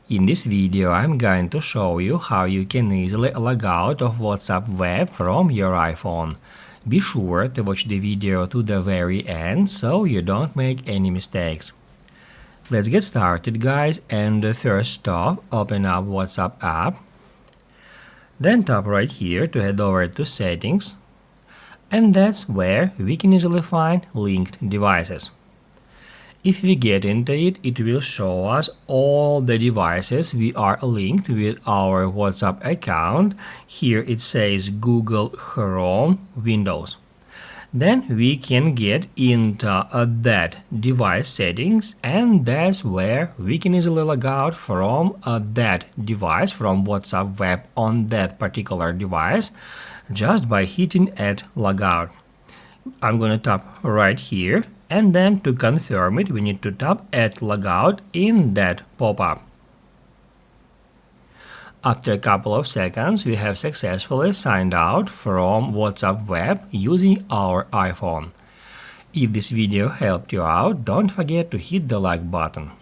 In this video, I'm going to show you how you can easily log out of WhatsApp web from your iPhone. Be sure to watch the video to the very end so you don't make any mistakes. Let's get started, guys, and first stop, open up WhatsApp app. Then tap right here to head over to settings. And that's where we can easily find linked devices. If we get into it, it will show us all the devices we are linked with our WhatsApp account. Here it says Google, Chrome, Windows. Then we can get into that device settings, and that's where we can easily log out from that device, from WhatsApp web on that particular device, just by hitting add logout. I'm going to tap right here, and then to confirm it, we need to tap add logout in that pop-up. After a couple of seconds, we have successfully signed out from WhatsApp web using our iPhone. If this video helped you out, don't forget to hit the like button.